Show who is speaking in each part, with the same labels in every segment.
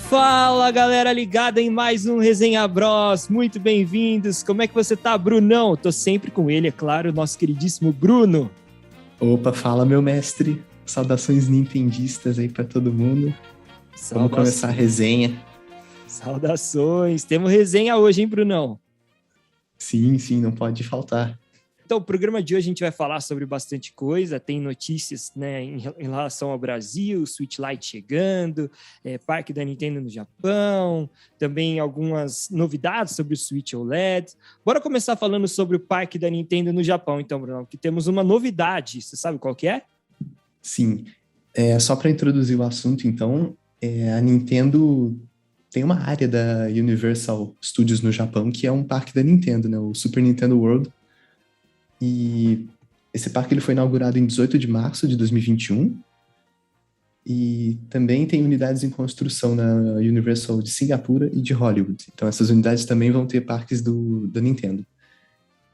Speaker 1: Fala, galera ligada em mais um Resenha Bros, muito bem-vindos. Como é que você tá, Brunão? Tô sempre com ele, é claro, nosso queridíssimo Bruno.
Speaker 2: Opa, fala, meu mestre. Saudações nintendistas aí pra todo mundo. Vamos começar a resenha.
Speaker 1: Saudações. Temos resenha hoje, hein, Brunão?
Speaker 2: Sim, não pode faltar.
Speaker 1: Então, o programa de hoje a gente vai falar sobre bastante coisa, tem notícias, né, em relação ao Brasil, Switch Lite chegando, parque da Nintendo no Japão, também algumas novidades sobre o Switch OLED. Bora começar falando sobre o parque da Nintendo no Japão, então, Bruno, que temos uma novidade, você sabe qual que é?
Speaker 2: Sim, só para introduzir o assunto, então, a Nintendo tem uma área da Universal Studios no Japão, que é um parque da Nintendo, né, o Super Nintendo World. E esse parque ele foi inaugurado em 18 de março de 2021 e também tem unidades em construção na Universal de Singapura e de Hollywood. Então essas unidades também vão ter parques da Nintendo.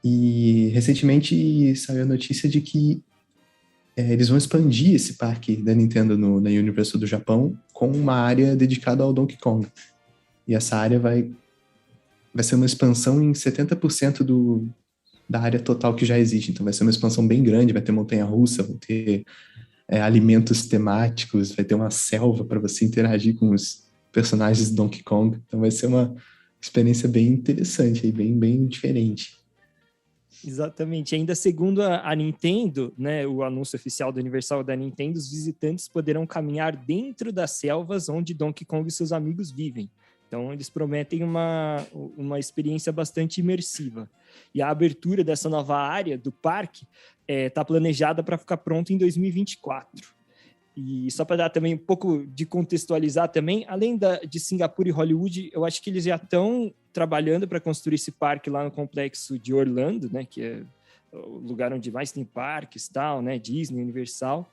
Speaker 2: E recentemente saiu a notícia de que eles vão expandir esse parque da Nintendo na Universal do Japão com uma área dedicada ao Donkey Kong. E essa área vai ser uma expansão em 70% da área total que já existe. Então vai ser uma expansão bem grande, vai ter montanha-russa, vai ter alimentos temáticos, vai ter uma selva para você interagir com os personagens do Donkey Kong. Então vai ser uma experiência bem interessante, bem diferente.
Speaker 1: Exatamente. Ainda segundo a Nintendo, né, o anúncio oficial do aniversário da Nintendo, os visitantes poderão caminhar dentro das selvas onde Donkey Kong e seus amigos vivem. Então, eles prometem uma experiência bastante imersiva. E a abertura dessa nova área do parque está planejada para ficar pronta em 2024. E só para dar também um pouco de contextualizar também, além de Singapura e Hollywood, eu acho que eles já estão trabalhando para construir esse parque lá no complexo de Orlando, né, que é o lugar onde mais tem parques, tal, né, Disney, Universal.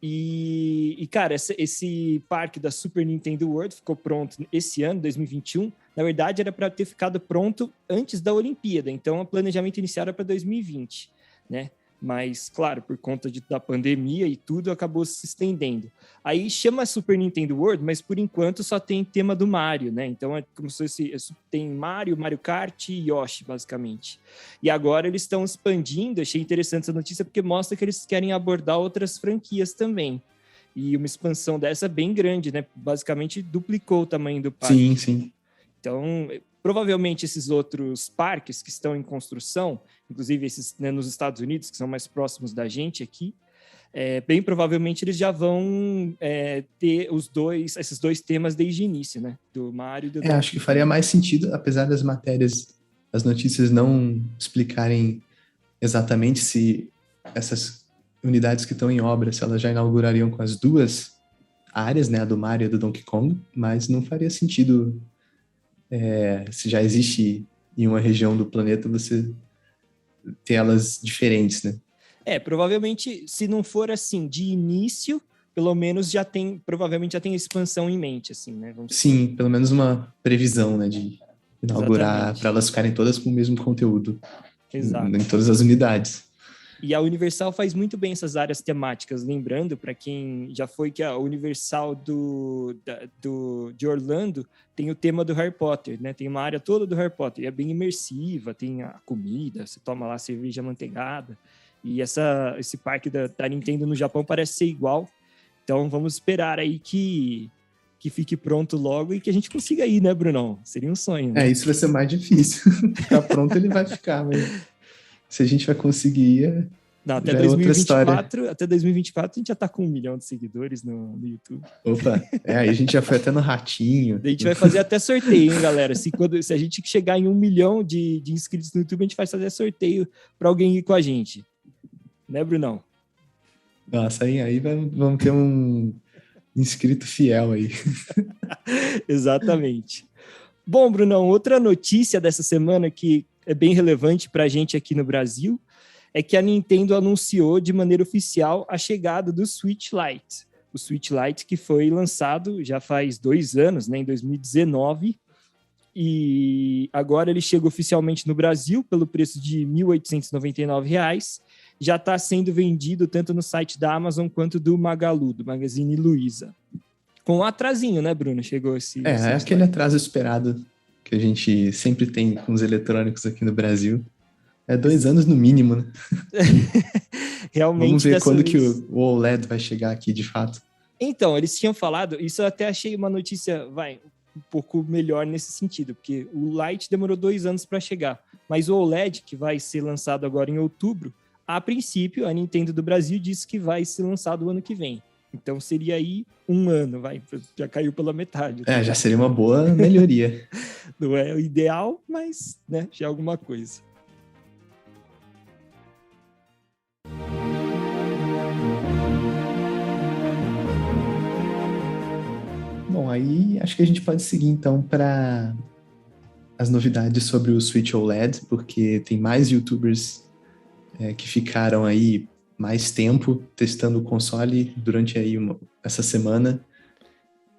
Speaker 1: E cara, esse parque da Super Nintendo World ficou pronto esse ano, 2021. Na verdade, era para ter ficado pronto antes da Olimpíada. Então, o planejamento inicial era para 2020, né? Mas, claro, por conta da pandemia e tudo, acabou se estendendo. Aí chama Super Nintendo World, mas por enquanto só tem tema do Mario, né? Então é como se fosse, tem Mario Kart e Yoshi, basicamente. E agora eles estão expandindo, achei interessante essa notícia, porque mostra que eles querem abordar outras franquias também. E uma expansão dessa bem grande, né? Basicamente duplicou o tamanho do parque.
Speaker 2: Sim.
Speaker 1: Então, provavelmente esses outros parques que estão em construção, inclusive esses, né, nos Estados Unidos, que são mais próximos da gente aqui, bem provavelmente eles já vão ter esses dois temas desde o início, né? Do Mario e do Donkey.
Speaker 2: Acho que faria mais sentido, apesar das as notícias não explicarem exatamente se essas unidades que estão em obra, se elas já inaugurariam com as duas áreas, né? A do Mario e a do Donkey Kong, mas não faria sentido se já existe em uma região do planeta, você ter elas diferentes, né?
Speaker 1: Provavelmente, se não for assim, de início, pelo menos provavelmente já tem expansão em mente, assim, né?
Speaker 2: Sim, pelo menos uma previsão, né, de inaugurar para elas ficarem todas com o mesmo conteúdo.
Speaker 1: Exato.
Speaker 2: Em todas as unidades.
Speaker 1: E a Universal faz muito bem essas áreas temáticas, lembrando, para quem já foi, que a Universal de Orlando tem o tema do Harry Potter, né? Tem uma área toda do Harry Potter, e é bem imersiva, tem a comida, você toma lá cerveja amanteigada, e esse parque da Nintendo no Japão parece ser igual, então vamos esperar aí que fique pronto logo e que a gente consiga ir, né, Brunão? Seria um sonho, né?
Speaker 2: Isso vai ser mais difícil. Ficar pronto ele vai ficar, mas se a gente vai conseguir ir,
Speaker 1: não, até 2024, até 2024 a gente já tá com 1 milhão de seguidores no YouTube.
Speaker 2: Opa, aí a gente já foi até no Ratinho.
Speaker 1: A gente vai fazer até sorteio, hein, galera? Se a gente chegar em 1 milhão de inscritos no YouTube, a gente vai fazer sorteio para alguém ir com a gente. Né, Brunão?
Speaker 2: Nossa, aí vamos ter um inscrito fiel aí.
Speaker 1: Exatamente. Bom, Brunão, outra notícia dessa semana que é bem relevante para a gente aqui no Brasil é que a Nintendo anunciou de maneira oficial a chegada do Switch Lite. O Switch Lite que foi lançado já faz 2 anos, né, em 2019, e agora ele chega oficialmente no Brasil pelo preço de R$ 1.899. Já está sendo vendido tanto no site da Amazon quanto do Magalu, do Magazine Luiza. Com um atrasinho, né, Bruno? Chegou esse
Speaker 2: É aquele atraso esperado que a gente sempre tem com os eletrônicos aqui no Brasil. É 2 anos no mínimo, né? Vamos
Speaker 1: Realmente,
Speaker 2: ver
Speaker 1: dessa
Speaker 2: quando que
Speaker 1: vez.
Speaker 2: o OLED vai chegar aqui de fato.
Speaker 1: Então, eles tinham falado, isso eu até achei uma notícia, um pouco melhor nesse sentido, porque o Lite demorou 2 anos para chegar, mas o OLED, que vai ser lançado agora em outubro, a princípio, a Nintendo do Brasil disse que vai ser lançado o ano que vem. Então, seria aí 1 ano, já caiu pela metade. Tá?
Speaker 2: Já seria uma boa melhoria.
Speaker 1: Não é o ideal, mas, né, já é alguma coisa.
Speaker 2: Bom, aí acho que a gente pode seguir então para as novidades sobre o Switch OLED, porque tem mais YouTubers que ficaram aí mais tempo testando o console durante aí essa semana.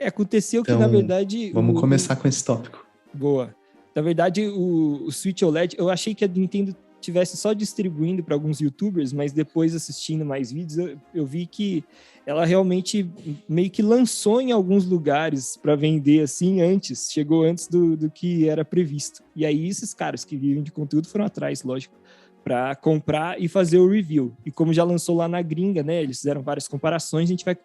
Speaker 1: Aconteceu
Speaker 2: então,
Speaker 1: que, na verdade...
Speaker 2: Vamos começar com esse tópico.
Speaker 1: Boa. Na verdade, o Switch OLED, eu achei que a Nintendo tivesse só distribuindo para alguns YouTubers, mas depois assistindo mais vídeos, eu vi que ela realmente meio que lançou em alguns lugares para vender assim antes, chegou antes do que era previsto. E aí esses caras que vivem de conteúdo foram atrás, lógico, para comprar e fazer o review. E como já lançou lá na gringa, né, eles fizeram várias comparações, a gente vai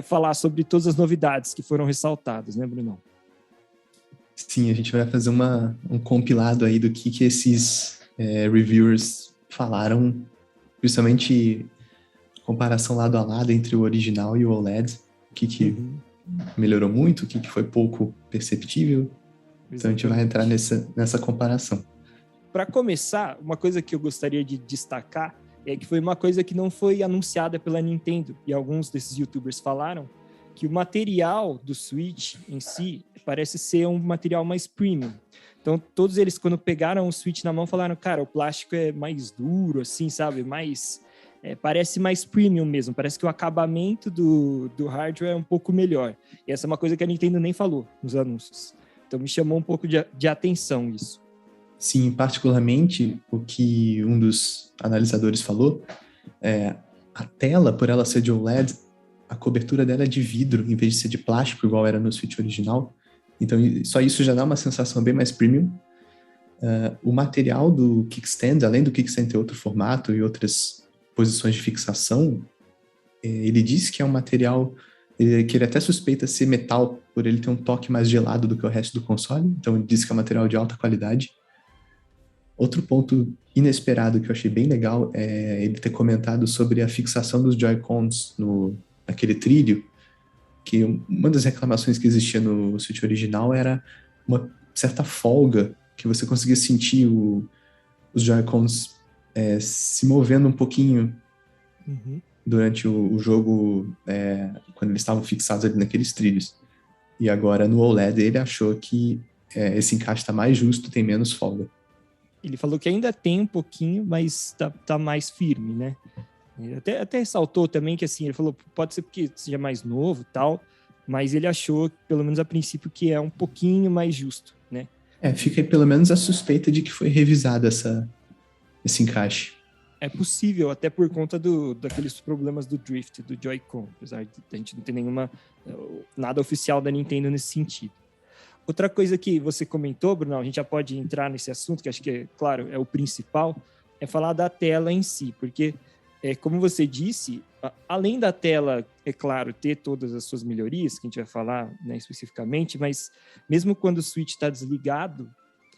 Speaker 1: falar sobre todas as novidades que foram ressaltadas, né, Brunão?
Speaker 2: Sim, a gente vai fazer um compilado aí do que esses reviewers falaram, principalmente comparação lado a lado entre o original e o OLED, o que melhorou muito, o que foi pouco perceptível. Exatamente. Então a gente vai entrar nessa comparação.
Speaker 1: Para começar, uma coisa que eu gostaria de destacar é que foi uma coisa que não foi anunciada pela Nintendo, e alguns desses YouTubers falaram, que o material do Switch em si parece ser um material mais premium. Então, todos eles, quando pegaram o Switch na mão, falaram, cara, o plástico é mais duro, assim, sabe? Parece mais premium mesmo. Parece que o acabamento do hardware é um pouco melhor. E essa é uma coisa que a Nintendo nem falou nos anúncios. Então, me chamou um pouco de atenção isso.
Speaker 2: Sim, particularmente, o que um dos analisadores falou, a tela, por ela ser de OLED, a cobertura dela é de vidro, em vez de ser de plástico, igual era no Switch original. Então, só isso já dá uma sensação bem mais premium. O material do kickstand, além do kickstand ter outro formato e outras posições de fixação, ele disse que é um material que ele até suspeita ser metal, por ele ter um toque mais gelado do que o resto do console. Então, ele disse que é um material de alta qualidade. Outro ponto inesperado que eu achei bem legal é ele ter comentado sobre a fixação dos Joy-Cons naquele trilho, que uma das reclamações que existia no Switch original era uma certa folga, que você conseguia sentir os Joy-Cons se movendo um pouquinho durante o jogo, quando eles estavam fixados ali naqueles trilhos. E agora no OLED ele achou que esse encaixe está mais justo, tem menos folga.
Speaker 1: Ele falou que ainda tem um pouquinho, mas tá mais firme, né? Ele até ressaltou também que, assim, ele falou, pode ser porque seja mais novo e tal, mas ele achou, pelo menos a princípio, que é um pouquinho mais justo, né?
Speaker 2: Fica aí pelo menos a suspeita de que foi revisado esse encaixe.
Speaker 1: É possível, até por conta daqueles problemas do drift, do Joy-Con, apesar de a gente não ter nada oficial da Nintendo nesse sentido. Outra coisa que você comentou, Bruno, a gente já pode entrar nesse assunto, que acho que, claro, é o principal, é falar da tela em si, porque, como você disse, além da tela, é claro, ter todas as suas melhorias, que a gente vai falar, né, especificamente, mas mesmo quando o Switch está desligado,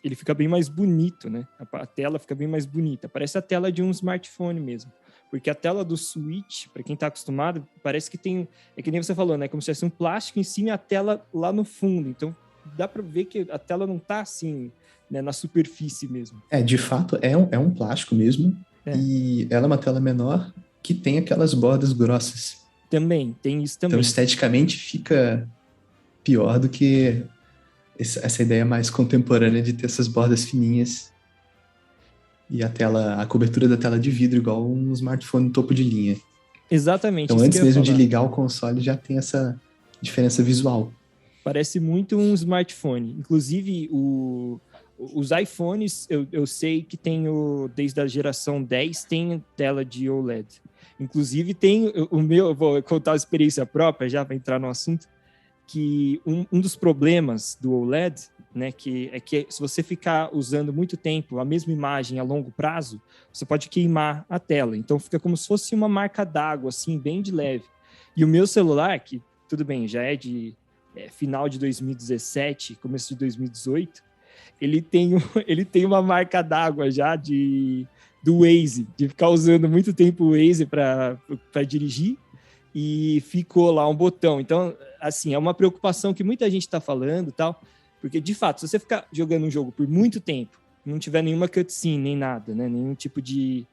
Speaker 1: ele fica bem mais bonito, né? A tela fica bem mais bonita, parece a tela de um smartphone mesmo. Porque a tela do Switch, para quem está acostumado, parece que tem, que nem você falou, né? Como se tivesse um plástico em cima e a tela lá no fundo, então dá para ver que a tela não tá assim, né, na superfície mesmo.
Speaker 2: De fato, é um plástico mesmo. E ela é uma tela menor que tem aquelas bordas grossas.
Speaker 1: Também, tem isso também.
Speaker 2: Então, esteticamente, fica pior do que essa ideia mais contemporânea de ter essas bordas fininhas. E a cobertura da tela de vidro, igual um smartphone topo de linha.
Speaker 1: Exatamente.
Speaker 2: Então, antes mesmo de ligar o console, já tem essa diferença visual.
Speaker 1: Parece muito um smartphone. Inclusive, os iPhones, eu sei que tem desde a geração 10, tem tela de OLED. Inclusive tem o meu, eu vou contar a experiência própria já para entrar no assunto, que um dos problemas do OLED, né, que se você ficar usando muito tempo a mesma imagem a longo prazo, você pode queimar a tela. Então fica como se fosse uma marca d'água, assim, bem de leve. E o meu celular, que tudo bem, já é de final de 2017, começo de 2018, ele tem uma marca d'água já do Waze, de ficar usando muito tempo o Waze para dirigir, e ficou lá um botão. Então, assim, é uma preocupação que muita gente está falando e tal, porque, de fato, se você ficar jogando um jogo por muito tempo, não tiver nenhuma cutscene, nem nada, né? Nenhum tipo de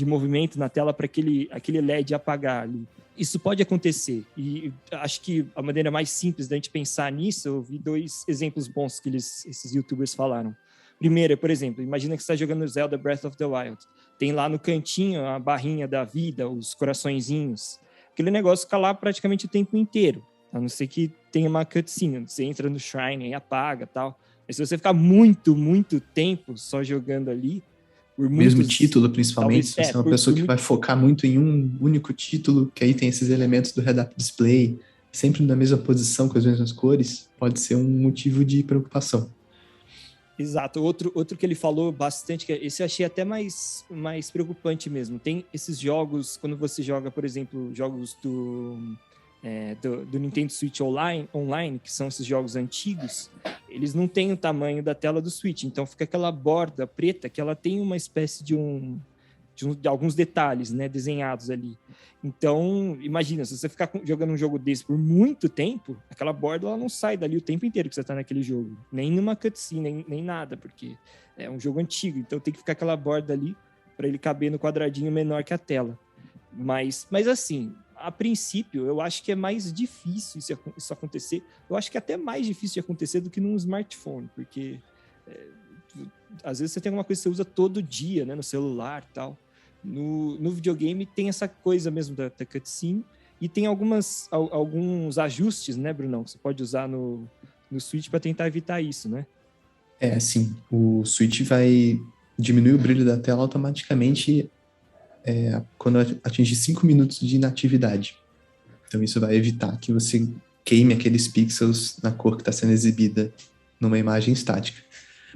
Speaker 1: movimento na tela para aquele LED apagar ali. Isso pode acontecer. E acho que a maneira mais simples da gente pensar nisso, eu vi 2 exemplos bons que esses youtubers falaram. Primeiro, por exemplo, imagina que você está jogando Zelda Breath of the Wild. Tem lá no cantinho a barrinha da vida, os coraçõezinhos. Aquele negócio fica lá praticamente o tempo inteiro. A não ser que tenha uma cutscene. Você entra no Shrine e apaga e tal. Mas se você ficar muito, muito tempo só jogando ali, por
Speaker 2: mesmo título, principalmente,
Speaker 1: talvez,
Speaker 2: se você é uma pessoa que vai focar muito em um único título, que aí tem esses elementos do head-up display, sempre na mesma posição, com as mesmas cores, pode ser um motivo de preocupação.
Speaker 1: Exato. Outro que ele falou bastante, que esse eu achei até mais preocupante mesmo. Tem esses jogos, quando você joga, por exemplo, jogos do Nintendo Switch Online, que são esses jogos antigos, eles não têm o tamanho da tela do Switch, então fica aquela borda preta que ela tem uma espécie de alguns detalhes, né, desenhados ali. Então, imagina, se você ficar jogando um jogo desse por muito tempo, aquela borda ela não sai dali o tempo inteiro que você tá naquele jogo, nem numa cutscene, nem nada, porque é um jogo antigo, então tem que ficar aquela borda ali para ele caber no quadradinho menor que a tela. Mas assim, a princípio, eu acho que é mais difícil isso acontecer. Eu acho que é até mais difícil de acontecer do que num smartphone, porque às vezes você tem alguma coisa que você usa todo dia, né, no celular e tal. No videogame tem essa coisa mesmo da cutscene, e tem alguns ajustes, né, Brunão, que você pode usar no Switch para tentar evitar isso, né?
Speaker 2: Sim. O Switch vai diminuir o brilho da tela automaticamente quando atingir 5 minutos de inatividade. Então isso vai evitar que você queime aqueles pixels na cor que está sendo exibida numa imagem estática.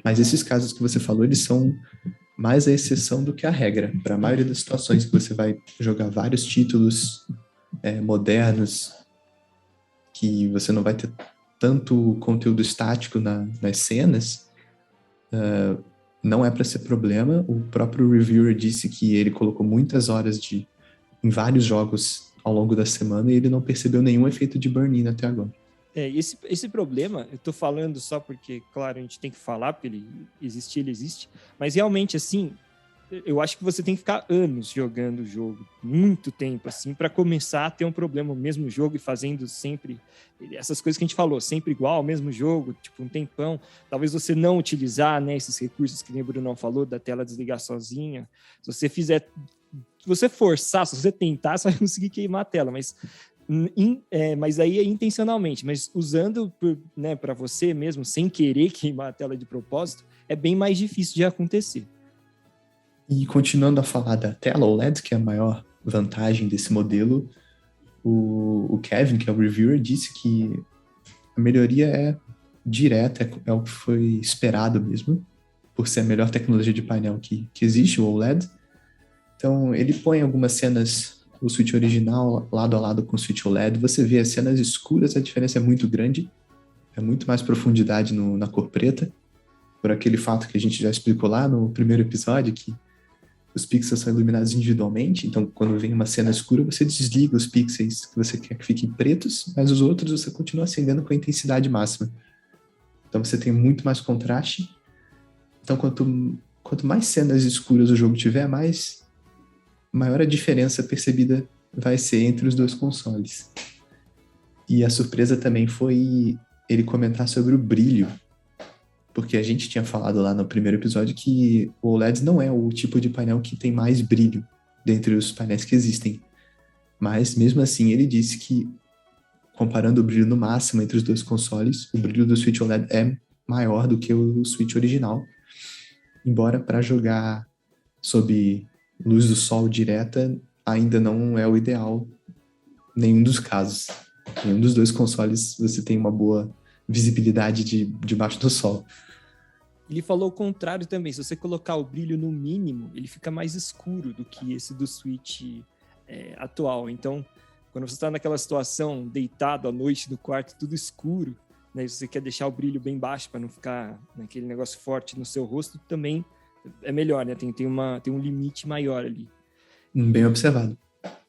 Speaker 2: Mas esses casos que você falou, eles são mais a exceção do que a regra. Para a maioria das situações que você vai jogar vários títulos modernos, que você não vai ter tanto conteúdo estático nas cenas, não é para ser problema. O próprio reviewer disse que ele colocou muitas horas em vários jogos ao longo da semana e ele não percebeu nenhum efeito de burn-in até agora.
Speaker 1: Esse problema, eu tô falando só porque, claro, a gente tem que falar, porque ele existe, mas realmente, assim, eu acho que você tem que ficar anos jogando o jogo, muito tempo, assim, para começar a ter um problema no mesmo jogo e fazendo sempre essas coisas que a gente falou, sempre igual, o mesmo jogo, tipo, um tempão. Talvez você não utilizar, né, esses recursos que nem o Bruno falou, da tela desligar sozinha. Se você forçar, se você tentar, você vai conseguir queimar a tela, mas aí é intencionalmente, mas usando para você mesmo, sem querer queimar a tela de propósito, é bem mais difícil de acontecer.
Speaker 2: E continuando a falar da tela OLED, que é a maior vantagem desse modelo, o Kevin, que é o reviewer, disse que a melhoria é direta, é o que foi esperado mesmo, por ser a melhor tecnologia de painel que existe, o OLED. Então, ele põe algumas cenas, o Switch original, lado a lado com o Switch OLED, você vê as cenas escuras, a diferença é muito grande, é muito mais profundidade na cor preta, por aquele fato que a gente já explicou lá no primeiro episódio, que os pixels são iluminados individualmente, então quando vem uma cena escura, você desliga os pixels que você quer que fiquem pretos, mas os outros você continua acendendo com a intensidade máxima. Então você tem muito mais contraste. Então quanto mais cenas escuras o jogo tiver, maior a diferença percebida vai ser entre os dois consoles. E a surpresa também foi ele comentar sobre o brilho, porque a gente tinha falado lá no primeiro episódio que o OLED não é o tipo de painel que tem mais brilho dentre os painéis que existem. Mas, mesmo assim, ele disse que, comparando o brilho no máximo entre os dois consoles, o brilho do Switch OLED é maior do que o Switch original. Embora para jogar sob luz do sol direta, ainda não é o ideal em nenhum dos casos. Nenhum dos dois consoles você tem uma boa visibilidade debaixo do sol.
Speaker 1: Ele falou o contrário também. Se você colocar o brilho no mínimo, ele fica mais escuro do que esse do Switch atual. Então, quando você está naquela situação, deitado à noite no quarto, tudo escuro, né, se você quer deixar o brilho bem baixo para não ficar naquele negócio forte no seu rosto, também é melhor, né? Tem um limite maior ali.
Speaker 2: Bem observado.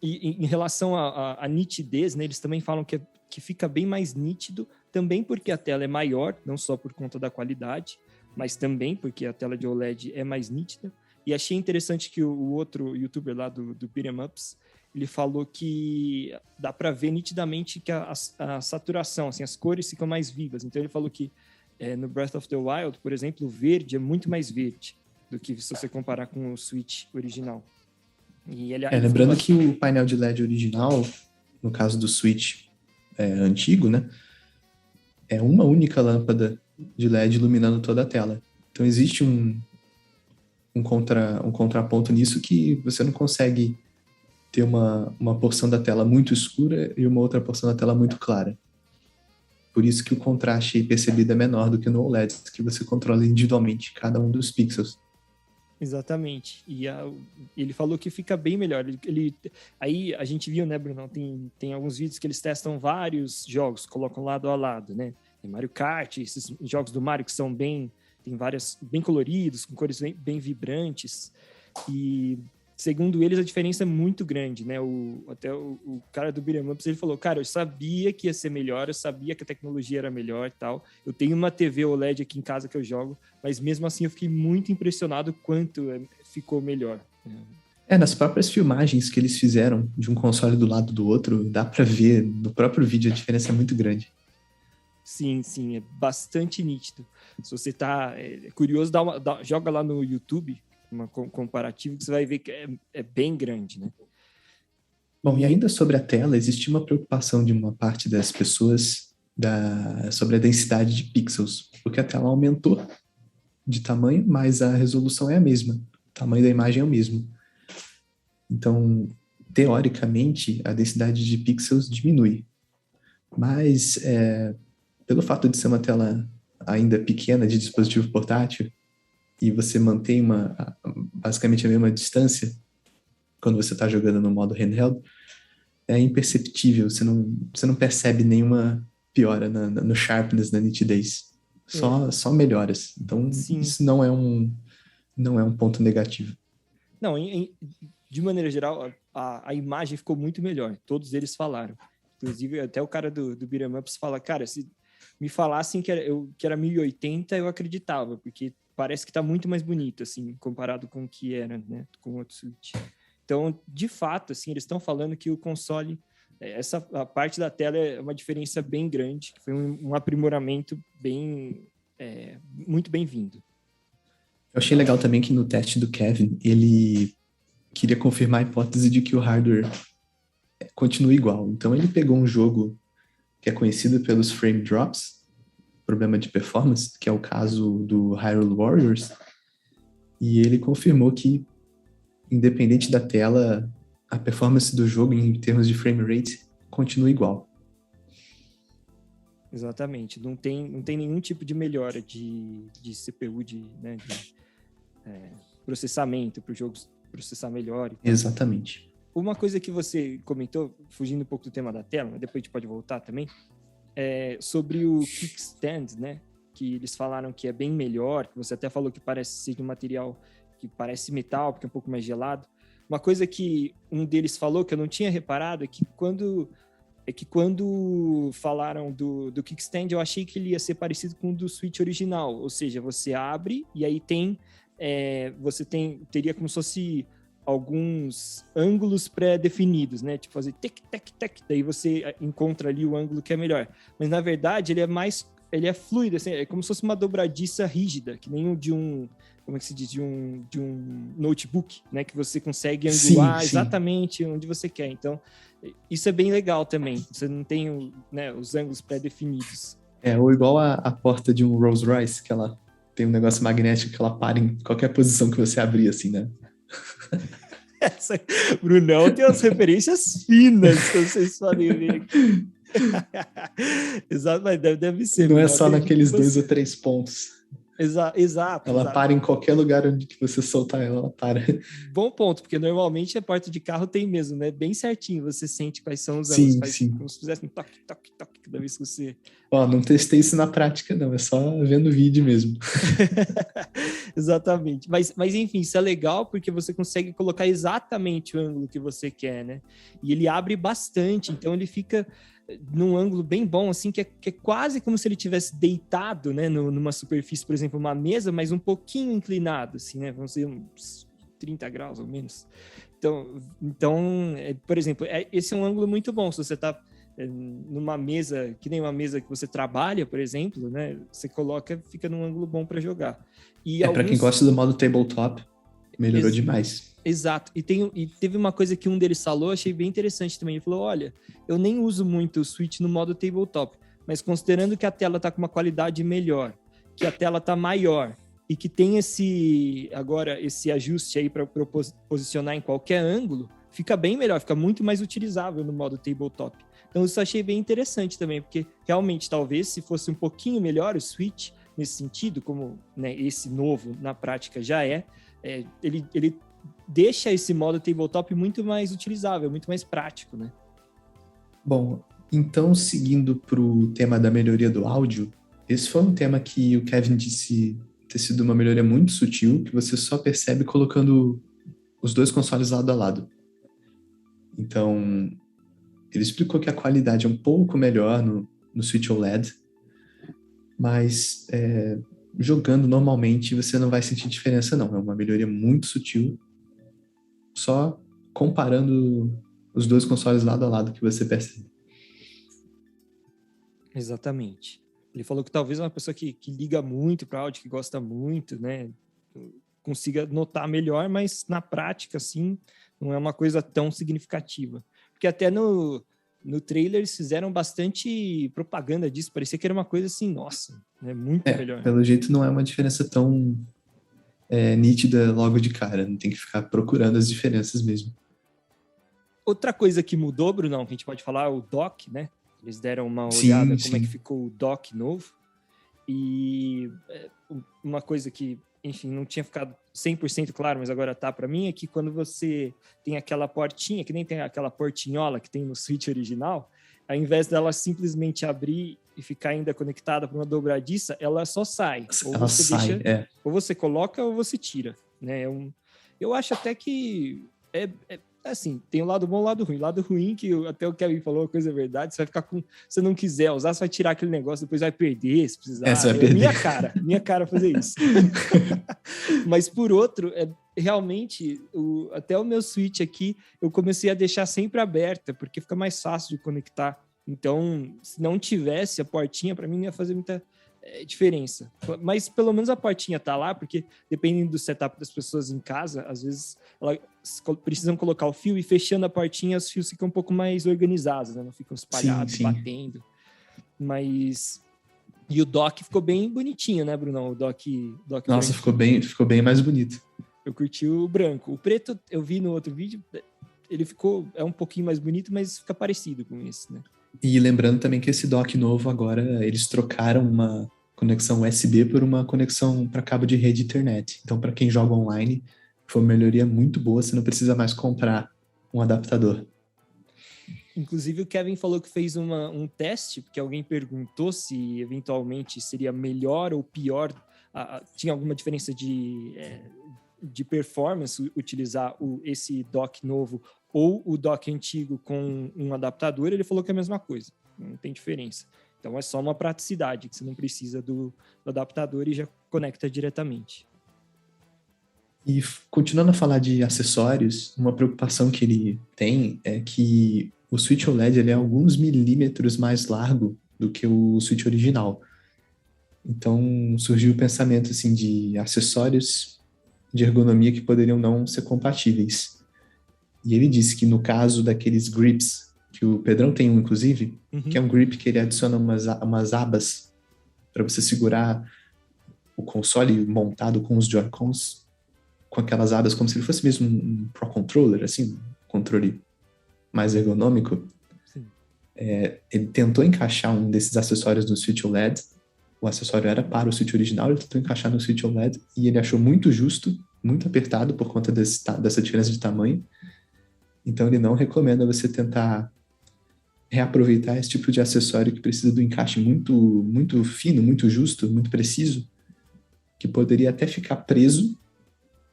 Speaker 1: E em relação à nitidez, né, eles também falam que fica bem mais nítido, também porque a tela é maior, não só por conta da qualidade, mas também porque a tela de OLED é mais nítida. E achei interessante que o outro youtuber lá do Beat'em Ups, ele falou que dá para ver nitidamente que a saturação, assim, as cores ficam mais vivas. Então ele falou que no Breath of the Wild, por exemplo, o verde é muito mais verde do que se você comparar com o Switch original. E
Speaker 2: lembrando que o painel de LED original, no caso do Switch antigo, né, é uma única lâmpada de LED iluminando toda a tela. Então existe um contraponto nisso, que você não consegue ter uma porção da tela muito escura e uma outra porção da tela muito clara. Por isso que o contraste percebido é menor do que no OLED, que você controla individualmente cada um dos pixels.
Speaker 1: Exatamente. E ele falou que fica bem melhor. Aí a gente viu, né, Bruno? Tem alguns vídeos que eles testam vários jogos, colocam lado a lado, né? Tem Mario Kart, esses jogos do Mario que são tem vários bem coloridos, com cores bem vibrantes. E segundo eles, a diferença é muito grande, né? Até o cara do Beat'em Ups, ele falou, cara, eu sabia que ia ser melhor, eu sabia que a tecnologia era melhor e tal. Eu tenho uma TV OLED aqui em casa que eu jogo, mas mesmo assim eu fiquei muito impressionado quanto ficou melhor.
Speaker 2: Nas próprias filmagens que eles fizeram de um console do lado do outro, dá pra ver no próprio vídeo a diferença é muito grande.
Speaker 1: Sim, é bastante nítido. Se você tá curioso, joga lá no YouTube, uma comparativo, que você vai ver que é bem grande, né?
Speaker 2: Bom, e ainda sobre a tela, existe uma preocupação de uma parte das pessoas sobre a densidade de pixels, porque a tela aumentou de tamanho, mas a resolução é a mesma, o tamanho da imagem é o mesmo. Então, teoricamente, a densidade de pixels diminui, mas pelo fato de ser uma tela ainda pequena de dispositivo portátil, e você mantém basicamente a mesma distância quando você está jogando no modo handheld, é imperceptível, você não percebe nenhuma piora no sharpness, na nitidez. Só melhoras. Então, sim, isso não é um ponto negativo.
Speaker 1: Não, de maneira geral, a imagem ficou muito melhor. Todos eles falaram. Inclusive, até o cara do Beat'em Ups fala, cara, se me falassem que era 1080, eu acreditava, porque parece que está muito mais bonito, assim, comparado com o que era, né, com o outro Switch. Então, de fato, assim, eles estão falando que o console, a parte da tela é uma diferença bem grande, que foi um aprimoramento muito bem-vindo.
Speaker 2: Eu achei legal também que no teste do Kevin, ele queria confirmar a hipótese de que o hardware continua igual. Então, ele pegou um jogo que é conhecido pelos frame drops, problema de performance, que é o caso do Hyrule Warriors, e ele confirmou que, independente da tela, a performance do jogo em termos de frame rate continua igual.
Speaker 1: Exatamente. Não tem nenhum tipo de melhora de CPU, de processamento para o jogo processar melhor.
Speaker 2: Exatamente.
Speaker 1: Uma coisa que você comentou, fugindo um pouco do tema da tela, mas depois a gente pode voltar também, sobre o kickstand, né? Que eles falaram que é bem melhor, que você até falou que parece ser de um material que parece metal, porque é um pouco mais gelado. Uma coisa que um deles falou, que eu não tinha reparado, é que quando falaram do kickstand, eu achei que ele ia ser parecido com o do Switch original, ou seja, você abre e aí teria como se fosse alguns ângulos pré-definidos, né? Tipo fazer tec, tec, tec, daí você encontra ali o ângulo que é melhor. Mas na verdade ele é fluido, assim, é como se fosse uma dobradiça rígida, que nem o de como é que se diz, de um notebook, né? Que você consegue angular sim. Exatamente onde você quer. Então, isso é bem legal também. Você não tem os ângulos pré-definidos.
Speaker 2: Ou igual a porta de um Rolls Royce, que ela tem um negócio magnético que ela para em qualquer posição que você abrir, assim, né?
Speaker 1: Essa, Brunão tem umas referências finas, que vocês podem ver aqui. Exato, mas deve ser.
Speaker 2: Não é só naqueles 2 ou 3 pontos.
Speaker 1: Exato.
Speaker 2: Ela para em qualquer lugar onde que você soltar ela, ela para.
Speaker 1: Bom ponto, porque normalmente a porta de carro tem mesmo, né? Bem certinho, você sente quais são os
Speaker 2: sim,
Speaker 1: ângulos.
Speaker 2: Sim.
Speaker 1: Como se fizesse um toque, toque, toque cada vez que você...
Speaker 2: Ó, não testei isso na prática, não. É só vendo vídeo mesmo.
Speaker 1: Exatamente. Mas enfim, isso é legal porque você consegue colocar exatamente o ângulo que você quer, né? E ele abre bastante, então ele fica num ângulo bem bom, assim, que é quase como se ele tivesse deitado, né, numa superfície, por exemplo, uma mesa, mas um pouquinho inclinado, assim, né, vamos dizer uns 30 graus ou menos. Então por exemplo, esse é um ângulo muito bom, se você está numa mesa, que nem uma mesa que você trabalha, por exemplo, né, você coloca, fica num ângulo bom para jogar. E
Speaker 2: para quem gosta do modo tabletop, melhorou demais.
Speaker 1: Exato. E teve uma coisa que um deles falou, achei bem interessante também. Ele falou, olha, eu nem uso muito o Switch no modo tabletop, mas considerando que a tela tá com uma qualidade melhor, que a tela tá maior e que tem esse ajuste aí para posicionar em qualquer ângulo, fica bem melhor, fica muito mais utilizável no modo tabletop. Então isso eu achei bem interessante também, porque realmente talvez se fosse um pouquinho melhor o Switch nesse sentido, como, né, esse novo na prática já ele deixa esse modo tabletop muito mais utilizável, muito mais prático, né?
Speaker 2: Bom, então seguindo para o tema da melhoria do áudio, esse foi um tema que o Kevin disse ter sido uma melhoria muito sutil, que você só percebe colocando os 2 consoles lado a lado. Então, ele explicou que a qualidade é um pouco melhor no Switch OLED, mas jogando normalmente você não vai sentir diferença não, é uma melhoria muito sutil, só comparando os 2 consoles lado a lado que você percebe.
Speaker 1: Exatamente. Ele falou que talvez uma pessoa que liga muito para áudio, que gosta muito, né, consiga notar melhor, mas na prática, assim, não é uma coisa tão significativa. Porque até no trailer eles fizeram bastante propaganda disso, parecia que era uma coisa assim, nossa, né, muito melhor.
Speaker 2: Pelo jeito não é uma diferença tão nítida logo de cara, não tem que ficar procurando as diferenças mesmo.
Speaker 1: Outra coisa que mudou, Brunão, que a gente pode falar, é o dock, né? Eles deram uma olhada como é que ficou o dock novo. E uma coisa que, enfim, não tinha ficado 100% claro, mas agora tá para mim, é que quando você tem aquela portinha, que nem tem aquela portinhola que tem no Switch original, ao invés dela simplesmente abrir e ficar ainda conectada para uma dobradiça, ela só sai. Ou
Speaker 2: ela
Speaker 1: você
Speaker 2: sai,
Speaker 1: deixa, ou você coloca ou você tira, né? Eu acho até que assim, tem o lado bom e o lado ruim. O lado ruim, que até o Kevin falou, a coisa é verdade, você vai ficar com... Se você não quiser usar, você vai tirar aquele negócio, depois vai perder, se precisar.
Speaker 2: Você vai perder.
Speaker 1: Minha cara fazer isso. Mas por outro, realmente, até o meu Switch aqui, eu comecei a deixar sempre aberta, porque fica mais fácil de conectar. Então, se não tivesse a portinha, para mim não ia fazer muita diferença. Mas pelo menos a portinha tá lá, porque dependendo do setup das pessoas em casa, às vezes elas precisam colocar o fio e fechando a portinha, os fios ficam um pouco mais organizados, né? Não ficam espalhados, sim. Batendo. Mas... E o dock ficou bem bonitinho, né, Brunão? O dock
Speaker 2: Nossa, ficou bem mais bonito.
Speaker 1: Eu curti o branco. O preto, eu vi no outro vídeo, ele é um pouquinho mais bonito, mas fica parecido com esse, né?
Speaker 2: E lembrando também que esse dock novo agora, eles trocaram uma conexão USB por uma conexão para cabo de rede Ethernet. Então, para quem joga online, foi uma melhoria muito boa, você não precisa mais comprar um adaptador.
Speaker 1: Inclusive, o Kevin falou que fez um teste, porque alguém perguntou se eventualmente seria melhor ou pior, tinha alguma diferença de performance utilizar esse dock novo ou o dock antigo com um adaptador. Ele falou que é a mesma coisa, não tem diferença. Então é só uma praticidade, que você não precisa do adaptador e já conecta diretamente.
Speaker 2: E continuando a falar de acessórios, uma preocupação que ele tem é que o Switch OLED ele é alguns milímetros mais largo do que o Switch original. Então surgiu o pensamento assim, de acessórios de ergonomia que poderiam não ser compatíveis. E ele disse que no caso daqueles grips, que o Pedrão tem um, inclusive, que é um grip que ele adiciona umas abas para você segurar o console montado com os Joy-Cons com aquelas abas como se ele fosse mesmo um Pro Controller, assim, um controle mais ergonômico.
Speaker 1: Sim.
Speaker 2: Ele tentou encaixar um desses acessórios no Switch OLED. O acessório era para o Switch original, ele tentou encaixar no Switch OLED e ele achou muito justo, muito apertado por conta dessa diferença de tamanho. Então ele não recomenda você tentar reaproveitar esse tipo de acessório que precisa do encaixe muito, muito fino, muito justo, muito preciso, que poderia até ficar preso,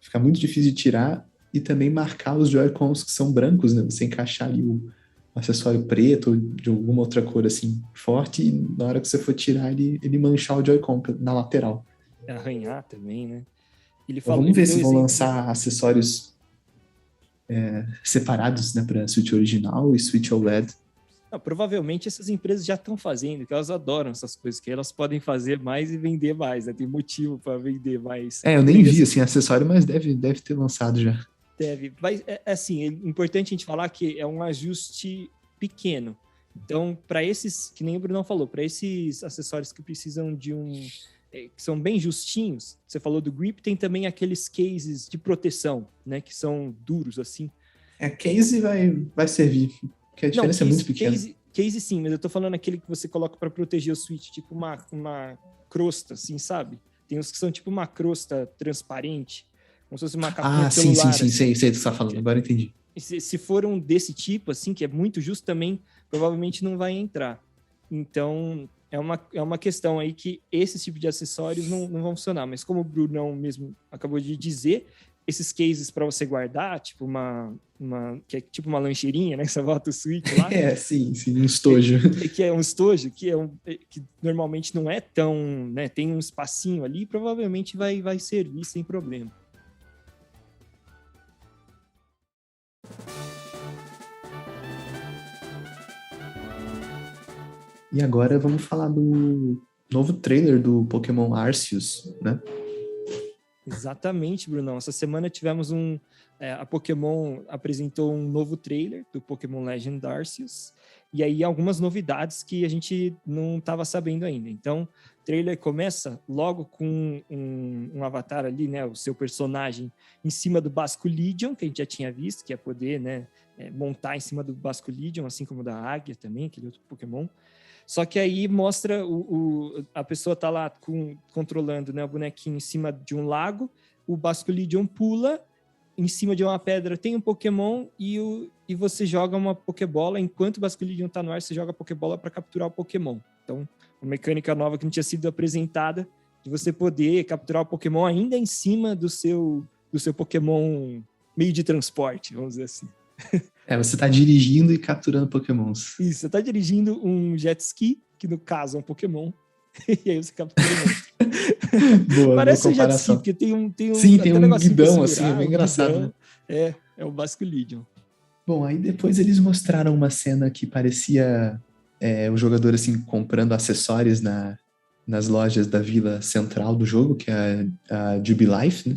Speaker 2: ficar muito difícil de tirar e também marcar os Joy-Cons que são brancos, né? Você encaixar ali o acessório preto ou de alguma outra cor assim forte e na hora que você for tirar ele manchar o Joy-Con na lateral.
Speaker 1: Arranhar também, né?
Speaker 2: Então, vamos ver se vão lançar acessórios separados, né, para Switch original e Switch OLED.
Speaker 1: Não, provavelmente essas empresas já estão fazendo, que elas adoram essas coisas, que elas podem fazer mais e vender mais, né? Tem motivo para vender mais.
Speaker 2: Eu nem vi assim acessório, mas deve ter lançado já.
Speaker 1: Deve, mas assim, é importante a gente falar que é um ajuste pequeno. Então, para esses, que nem o Bruno falou, para esses acessórios que precisam de que são bem justinhos, você falou do grip, tem também aqueles cases de proteção, né, que são duros assim.
Speaker 2: Case vai servir, porque a diferença é muito pequena.
Speaker 1: Case sim, mas eu tô falando aquele que você coloca para proteger o Switch, tipo uma crosta, assim, sabe? Tem uns que são tipo uma crosta transparente, como se fosse uma capinha de celular.
Speaker 2: Sim, sei do que você tá falando, agora entendi.
Speaker 1: Se for um desse tipo, assim, que é muito justo também, provavelmente não vai entrar. Então, é uma questão aí que esse tipo de acessórios não vão funcionar. Mas como o Brunão mesmo acabou de dizer, esses cases para você guardar, tipo que é tipo uma lancheirinha, né? Que você bota o Switch lá.
Speaker 2: Sim, um estojo.
Speaker 1: Que é um estojo, que normalmente não é tão, né? Tem um espacinho ali, provavelmente vai servir sem problema.
Speaker 2: E agora vamos falar do novo trailer do Pokémon Arceus, né?
Speaker 1: Exatamente, Brunão. Essa semana tivemos a Pokémon apresentou um novo trailer do Pokémon Legend Arceus, e aí algumas novidades que a gente não estava sabendo ainda. Então, o trailer começa logo com um avatar ali, né, o seu personagem em cima do Basculegion, que a gente já tinha visto, que é poder, né, montar em cima do Basculegion, assim como da Águia também, aquele outro Pokémon. Só que aí mostra a pessoa tá lá controlando, né, o bonequinho em cima de um lago, o Basculegion pula, em cima de uma pedra tem um Pokémon e você joga uma Pokébola, enquanto o Basculegion tá no ar, você joga a Pokébola para capturar o Pokémon. Então, uma mecânica nova que não tinha sido apresentada, de você poder capturar o Pokémon ainda em cima do seu Pokémon meio de transporte, vamos dizer assim.
Speaker 2: Você tá dirigindo e capturando Pokémons.
Speaker 1: Isso, você tá dirigindo um jet ski, que no caso é um Pokémon, e aí você captura um
Speaker 2: Boa,
Speaker 1: parece
Speaker 2: boa
Speaker 1: um jet ski, porque tem um
Speaker 2: Sim, tem um guidão, assim, é bem engraçado.
Speaker 1: Guidão, né? É o Basculegion.
Speaker 2: Bom, aí depois eles mostraram uma cena que parecia o jogador, assim, comprando acessórios nas lojas da vila central do jogo, que é a Jubilife, né?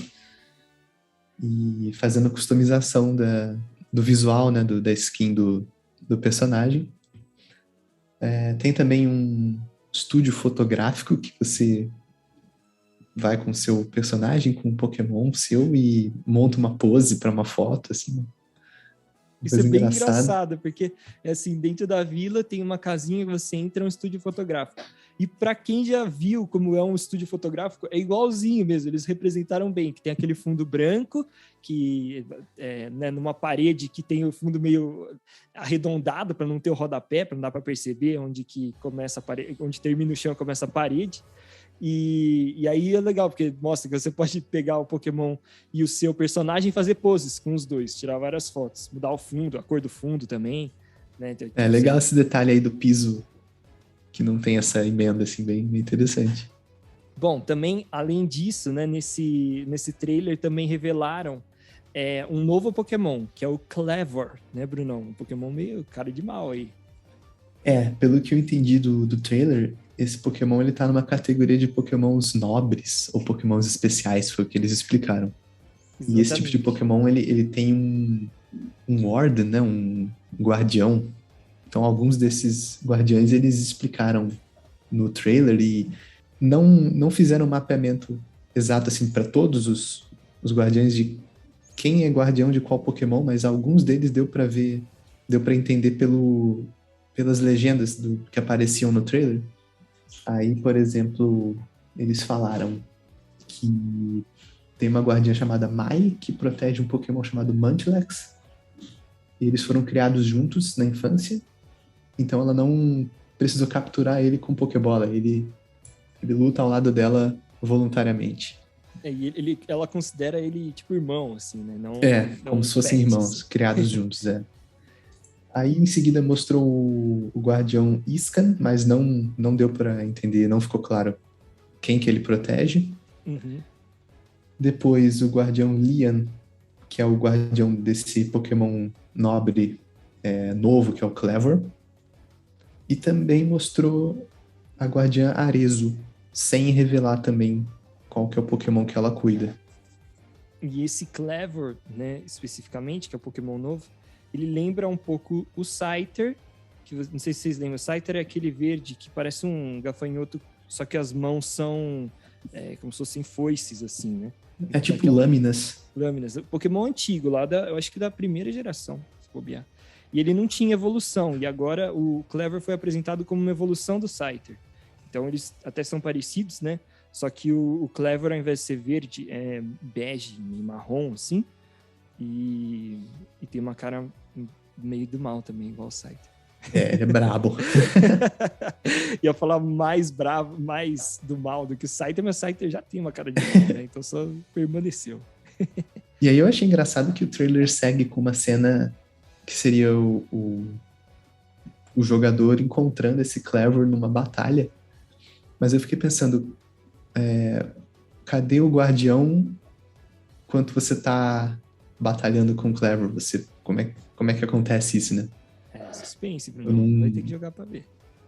Speaker 2: E fazendo customização do visual, né, da skin do personagem. Tem também um estúdio fotográfico que você vai com o seu personagem, com um Pokémon seu e monta uma pose para uma foto, assim.
Speaker 1: Isso é bem engraçado, porque assim, dentro da vila tem uma casinha que você entra, é um estúdio fotográfico. E para quem já viu como é um estúdio fotográfico, é igualzinho mesmo, eles representaram bem, que tem aquele fundo branco, que né, numa parede que tem o fundo meio arredondado para não ter o rodapé, para não dar para perceber onde que começa a parede, onde termina o chão e começa a parede. E aí é legal, porque mostra que você pode pegar o Pokémon e o seu personagem e fazer poses com os dois, tirar várias fotos, mudar o fundo, a cor do fundo também. Né? Então,
Speaker 2: legal esse detalhe aí do piso, que não tem essa emenda, assim, bem interessante.
Speaker 1: Bom, também, além disso, né, nesse trailer também revelaram um novo Pokémon, que é o Clever, né, Brunão? Um Pokémon meio cara de mal aí.
Speaker 2: Pelo que eu entendi do trailer, esse Pokémon ele tá numa categoria de Pokémons nobres ou Pokémons especiais, foi o que eles explicaram. Exatamente. E esse tipo de Pokémon, ele tem um Warden, né, um guardião. Então, alguns desses guardiões, eles explicaram no trailer e não fizeram um mapeamento exato, assim, para todos os guardiões de quem é guardião de qual Pokémon, mas alguns deles deu pra ver, deu pra entender pelas legendas que apareciam no trailer. Aí, por exemplo, eles falaram que tem uma guardiã chamada Mai, que protege um Pokémon chamado Munchlax. E eles foram criados juntos na infância, então ela não precisou capturar ele com Pokébola, ele luta ao lado dela voluntariamente.
Speaker 1: E ela considera ele tipo irmão, assim, né? Não,
Speaker 2: Como se fossem irmãos, criados juntos, Aí em seguida mostrou o guardião Iscan, mas não deu pra entender, não ficou claro quem que ele protege.
Speaker 1: Uhum.
Speaker 2: Depois o guardião Lian, que é o guardião desse Pokémon nobre novo, que é o Clever. E também mostrou a guardiã Arezo, sem revelar também qual que é o Pokémon que ela cuida.
Speaker 1: E esse Clever, né, especificamente, que é o Pokémon novo, ele lembra um pouco o Scyther, que não sei se vocês lembram, o Scyther é aquele verde que parece um gafanhoto, só que as mãos são como se fossem foices, assim, né?
Speaker 2: É tipo lâminas.
Speaker 1: Lâminas. O Pokémon antigo, lá eu acho que da primeira geração, se bobear. E ele não tinha evolução, e agora o Clever foi apresentado como uma evolução do Scyther. Então eles até são parecidos, né? Só que o Clever, ao invés de ser verde, é bege, marrom, assim. E tem uma cara meio do mal também, igual o Scyther.
Speaker 2: Ele é brabo.
Speaker 1: Ia falar mais bravo, mais do mal do que o Scyther, mas o Scyther já tem uma cara de mal, né? Então só permaneceu.
Speaker 2: E aí eu achei engraçado que o trailer segue com uma cena que seria o jogador encontrando esse Clever numa batalha. Mas eu fiquei pensando, cadê o guardião enquanto você tá batalhando com o Clever? Como é que acontece isso, né?
Speaker 1: Suspense, Bruno. Vai ter que jogar pra ver.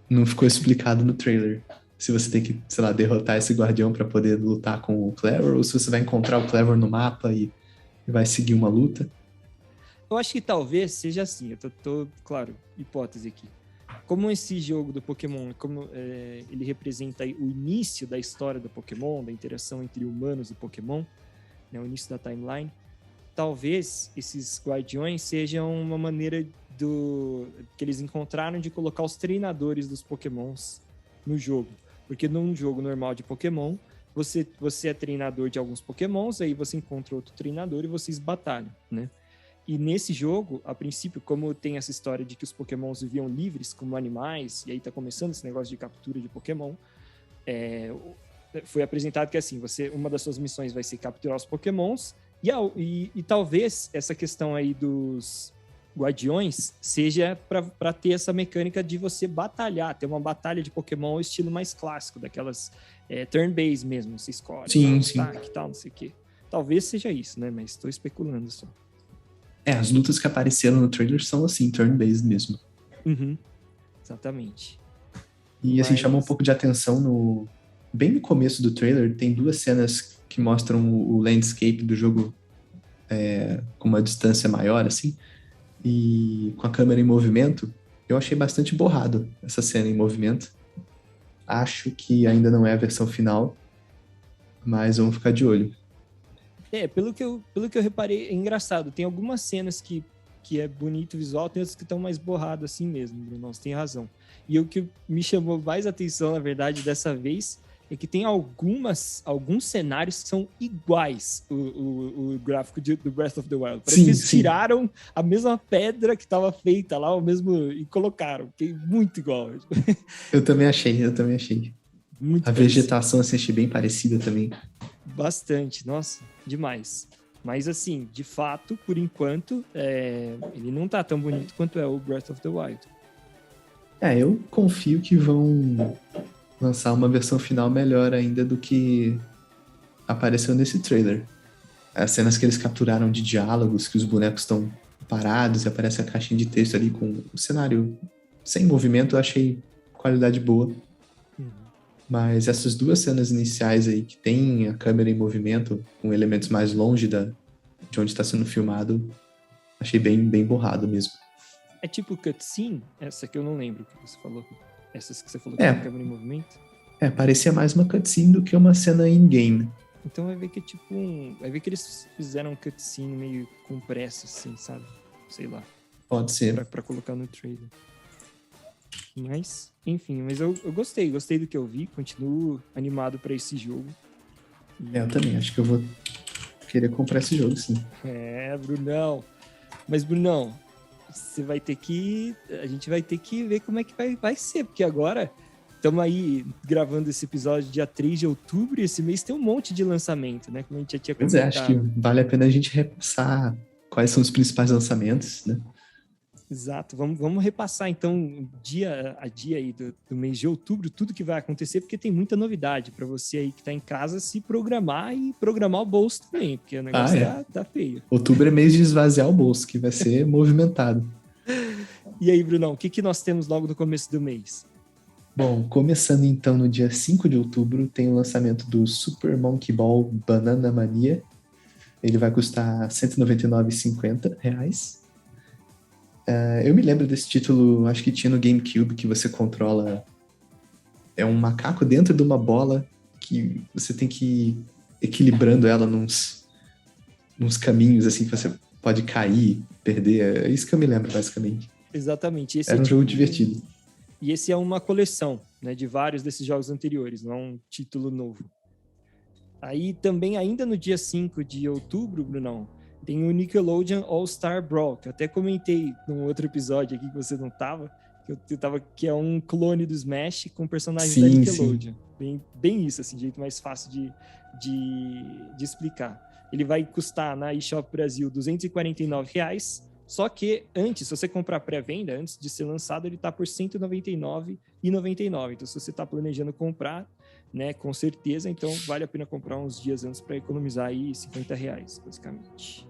Speaker 2: Não ficou explicado no trailer. Se você tem que, sei lá, derrotar esse guardião pra poder lutar com o Clever, ou se você vai encontrar o Clever no mapa e vai seguir uma luta.
Speaker 1: Eu acho que talvez seja assim. Eu tô claro, hipótese aqui. Como esse jogo do Pokémon, ele representa o início da história do Pokémon, da interação entre humanos e Pokémon, né, o início da timeline, talvez esses guardiões sejam uma maneira que eles encontraram de colocar os treinadores dos Pokémons no jogo. Porque num jogo normal de Pokémon, você é treinador de alguns Pokémons, aí você encontra outro treinador e vocês batalham, né? E nesse jogo, a princípio, como tem essa história de que os Pokémons viviam livres como animais, e aí tá começando esse negócio de captura de Pokémon, foi apresentado que assim, uma das suas missões vai ser capturar os Pokémons, e talvez essa questão aí dos guardiões seja para ter essa mecânica de você batalhar, ter uma batalha de Pokémon ao estilo mais clássico, daquelas turn-based mesmo, você escolhe,
Speaker 2: sim.
Speaker 1: ataque e tal, não sei o quê. Talvez seja isso, né? Mas estou especulando só.
Speaker 2: As lutas que apareceram no trailer são assim, turn-based mesmo.
Speaker 1: Uhum. Exatamente.
Speaker 2: E assim, chama um pouco de atenção bem no começo do trailer, tem duas cenas que mostram o landscape do jogo com uma distância maior, assim, e com a câmera em movimento. Eu achei bastante borrado essa cena em movimento. Acho que ainda não é a versão final, mas vamos ficar de olho.
Speaker 1: Pelo que eu reparei, é engraçado. Tem algumas cenas que é bonito o visual, tem outras que estão mais borradas assim mesmo, Bruno, você tem razão. E o que me chamou mais atenção, na verdade, dessa vez, é que tem alguns cenários que são iguais o gráfico do Breath of the Wild. Parece que eles tiraram a mesma pedra que estava feita lá, e colocaram, que é muito igual.
Speaker 2: Eu também achei.
Speaker 1: Muito
Speaker 2: a vegetação assim, achei bem parecida também.
Speaker 1: Bastante, nossa, demais. Mas assim, de fato, por enquanto, ele não tá tão bonito quanto é o Breath of the Wild.
Speaker 2: Eu confio que vão lançar uma versão final melhor ainda do que apareceu nesse trailer. As cenas que eles capturaram de diálogos, que os bonecos estão parados e aparece a caixinha de texto ali com o cenário sem movimento, eu achei qualidade boa. Mas essas duas cenas iniciais aí, que tem a câmera em movimento, com elementos mais longe de onde está sendo filmado, achei bem borrado mesmo.
Speaker 1: É tipo cutscene? Essa que eu não lembro o que você falou. Essas que você falou que tem a câmera em movimento?
Speaker 2: Parecia mais uma cutscene do que uma cena in-game.
Speaker 1: Então vai ver que é tipo vai ver que eles fizeram um cutscene meio com pressa, assim, sabe? Sei lá.
Speaker 2: Pode ser.
Speaker 1: Pra colocar no trailer. Mas, enfim, eu gostei do que eu vi, continuo animado pra esse jogo.
Speaker 2: Eu também, acho que eu vou querer comprar esse jogo, sim.
Speaker 1: Brunão. Mas, Brunão, a gente vai ter que ver como é que vai ser, porque agora estamos aí gravando esse episódio dia 3 de outubro e esse mês tem um monte de lançamento, né? Como a gente já tinha comentado.
Speaker 2: Pois é, acho que vale a pena a gente repassar quais são os principais lançamentos, né?
Speaker 1: Exato, vamos repassar então dia a dia aí do mês de outubro, tudo que vai acontecer, porque tem muita novidade para você aí que tá em casa se programar e programar o bolso também, porque o negócio tá feio.
Speaker 2: Outubro é mês de esvaziar o bolso, que vai ser movimentado.
Speaker 1: E aí, Brunão, o que nós temos logo no começo do mês?
Speaker 2: Bom, começando então no dia 5 de outubro, tem o lançamento do Super Monkey Ball Banana Mania. Ele vai custar R$ 199,50. Eu me lembro desse título, acho que tinha no GameCube, que você controla... É um macaco dentro de uma bola que você tem que ir equilibrando ela nos caminhos, assim, que você pode cair, perder. É isso que eu me lembro, basicamente.
Speaker 1: Exatamente.
Speaker 2: Era um jogo divertido.
Speaker 1: E esse é uma coleção, né, de vários desses jogos anteriores, não é um título novo. Aí também, ainda no dia 5 de outubro, Brunão, tem o Nickelodeon All-Star Brawl, que eu até comentei num outro episódio aqui que você não tava, que é um clone do Smash com personagens da Nickelodeon. Bem isso, assim, jeito mais fácil de explicar. Ele vai custar na eShop Brasil R$ 249,00, só que antes, se você comprar pré-venda, antes de ser lançado, ele tá por R$ 199,99. Então, se você tá planejando comprar, né, com certeza, então vale a pena comprar uns dias antes para economizar aí R$50, basicamente.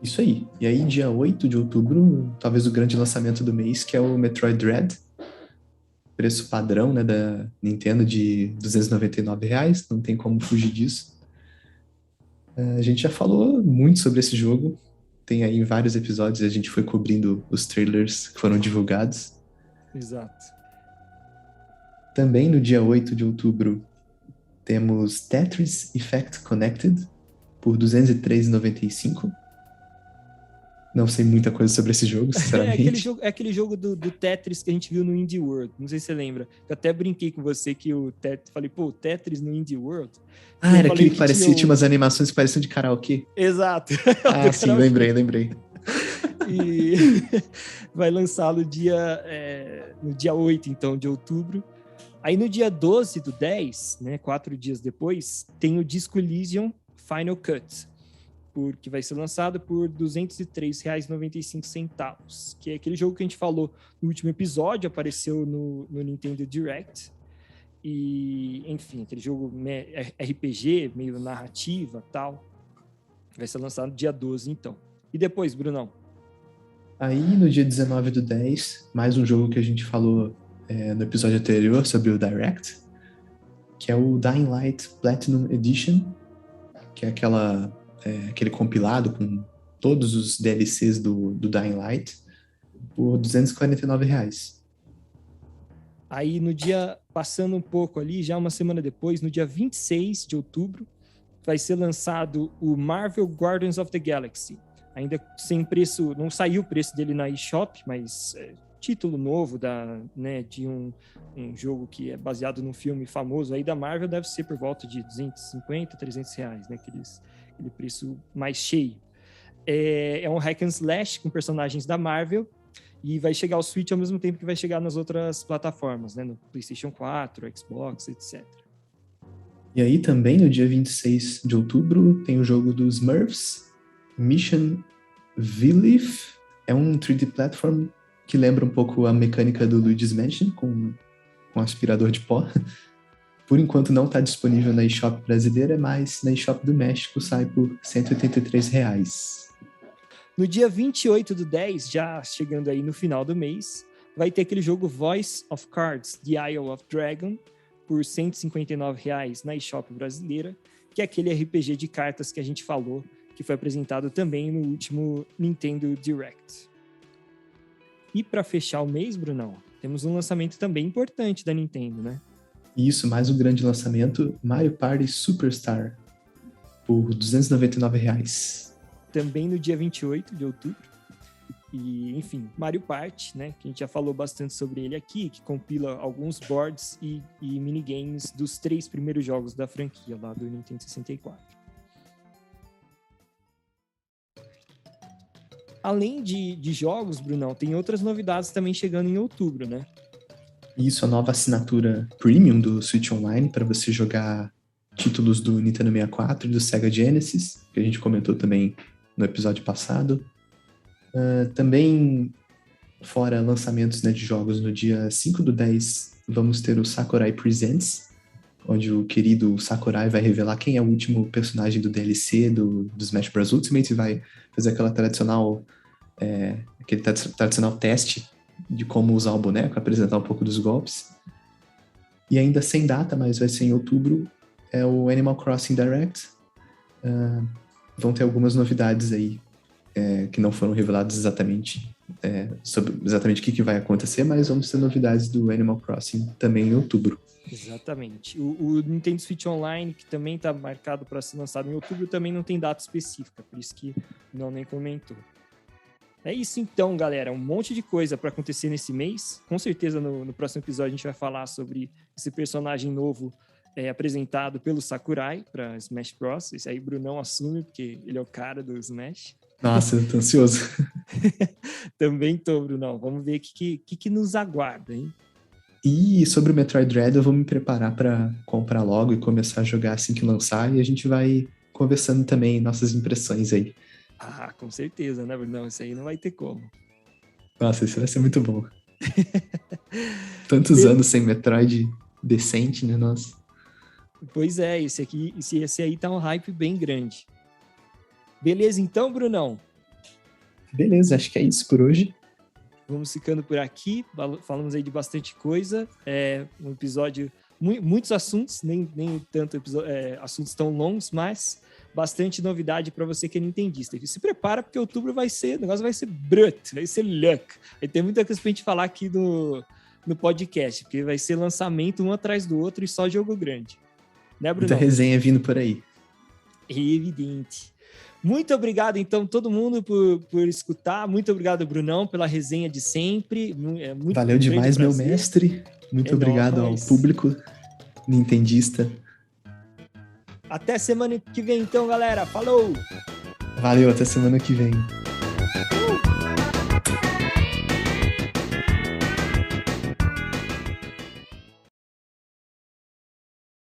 Speaker 2: Isso aí. E aí, dia 8 de outubro, talvez o grande lançamento do mês, que é o Metroid Dread. Preço padrão, né, da Nintendo de R$ 299,00, não tem como fugir disso. A gente já falou muito sobre esse jogo, tem aí vários episódios, a gente foi cobrindo os trailers que foram divulgados.
Speaker 1: Exato.
Speaker 2: Também no dia 8 de outubro, temos Tetris Effect Connected, por R$ 203,95. Não sei muita coisa sobre esse jogo, sinceramente.
Speaker 1: É aquele jogo do Tetris que a gente viu no Indie World. Não sei se você lembra. Eu até brinquei com você que o Tetris... Falei, o Tetris no Indie World?
Speaker 2: Era aquele que parecia, tinha umas animações que pareciam de karaokê.
Speaker 1: Exato.
Speaker 2: Sim, lembrei.
Speaker 1: E vai lançar no dia 8, então, de outubro. Aí no dia 12 do 10, né, 4 dias depois, tem o Disco Elysium Final Cut, que vai ser lançado por R$ 203,95, que é aquele jogo que a gente falou no último episódio, apareceu no Nintendo Direct. E, enfim, aquele jogo RPG, meio narrativa e tal. Vai ser lançado no dia 12, então. E depois, Brunão?
Speaker 2: Aí, no dia 19 do 10, mais um jogo que a gente falou no episódio anterior sobre o Direct, que é o Dying Light Platinum Edition, que é aquele compilado com todos os DLCs do Dying Light, por R$ 249,00.
Speaker 1: Aí, no dia, passando um pouco ali, já uma semana depois, no dia 26 de outubro, vai ser lançado o Marvel Guardians of the Galaxy. Ainda sem preço, não saiu o preço dele na eShop, mas título novo de um jogo que é baseado num filme famoso aí da Marvel, deve ser por volta de R$250, R$300, né? Aquele preço mais cheio. É um hack and slash com personagens da Marvel e vai chegar ao Switch ao mesmo tempo que vai chegar nas outras plataformas, né? No PlayStation 4, Xbox, etc.
Speaker 2: E aí também, no dia 26 de outubro, tem o jogo dos Smurfs, Mission Villif. É um 3D platform que lembra um pouco a mecânica do Luigi's Mansion, com aspirador de pó. Por enquanto não está disponível na eShop brasileira, mas na eShop do México sai por R$ 183,00.
Speaker 1: No dia 28 do 10, já chegando aí no final do mês, vai ter aquele jogo Voice of Cards, The Isle of Dragon, por R$ 159,00 na eShop brasileira, que é aquele RPG de cartas que a gente falou, que foi apresentado também no último Nintendo Direct. E para fechar o mês, Brunão, temos um lançamento também importante da Nintendo, né?
Speaker 2: E isso, mais um grande lançamento, Mario Party Superstar, por R$ 299.
Speaker 1: Também no dia 28 de outubro. E, enfim, Mario Party, né? Que a gente já falou bastante sobre ele aqui, que compila alguns boards e minigames dos 3 primeiros jogos da franquia lá do Nintendo 64. Além de jogos, Brunão, tem outras novidades também chegando em outubro, né?
Speaker 2: Isso, a nova assinatura Premium do Switch Online para você jogar títulos do Nintendo 64 e do Sega Genesis, que a gente comentou também no episódio passado. Também, fora lançamentos, né, de jogos, no dia 5/10, vamos ter o Sakurai Presents, onde o querido Sakurai vai revelar quem é o último personagem do DLC do Smash Bros. Ultimate e vai fazer aquele tradicional teste de como usar o boneco, apresentar um pouco dos golpes. E ainda sem data, mas vai ser em outubro, é o Animal Crossing Direct. Vão ter algumas novidades aí que não foram reveladas exatamente sobre exatamente o que vai acontecer, mas vamos ter novidades do Animal Crossing também em outubro.
Speaker 1: Exatamente. O Nintendo Switch Online, que também está marcado para ser lançado em outubro, também não tem data específica, por isso que não nem comentou. É isso então, galera. Um monte de coisa para acontecer nesse mês. Com certeza no próximo episódio a gente vai falar sobre esse personagem novo apresentado pelo Sakurai para Smash Bros. Esse aí Brunão assume, porque ele é o cara do Smash.
Speaker 2: Nossa, eu tô ansioso.
Speaker 1: Também tô, Brunão. Vamos ver o que nos aguarda, hein?
Speaker 2: E sobre o Metroid Dread, eu vou me preparar para comprar logo e começar a jogar assim que lançar. E a gente vai conversando também nossas impressões aí.
Speaker 1: Ah, com certeza, né, Brunão? Isso aí não vai ter como.
Speaker 2: Nossa, isso vai ser muito bom. Tantos anos sem Metroid decente, né, nossa?
Speaker 1: Pois é, esse aí tá um hype bem grande. Beleza então, Brunão?
Speaker 2: Beleza, acho que é isso por hoje.
Speaker 1: Vamos ficando por aqui, falamos aí de bastante coisa, um episódio, muitos assuntos, nem tanto assuntos tão longos, mas bastante novidade para você que é nintendista. E se prepara porque outubro o negócio vai ser bruto, vai ser louco. Vai ter muita coisa pra gente falar aqui no podcast, porque vai ser lançamento um atrás do outro e só jogo grande. Né, Bruno?
Speaker 2: Muita resenha vindo por aí.
Speaker 1: Evidente. Muito obrigado, então, todo mundo por escutar. Muito obrigado, Brunão, pela resenha de sempre.
Speaker 2: Valeu demais, meu mestre. Muito obrigado ao público nintendista.
Speaker 1: Até semana que vem, então, galera. Falou!
Speaker 2: Valeu, até semana que vem.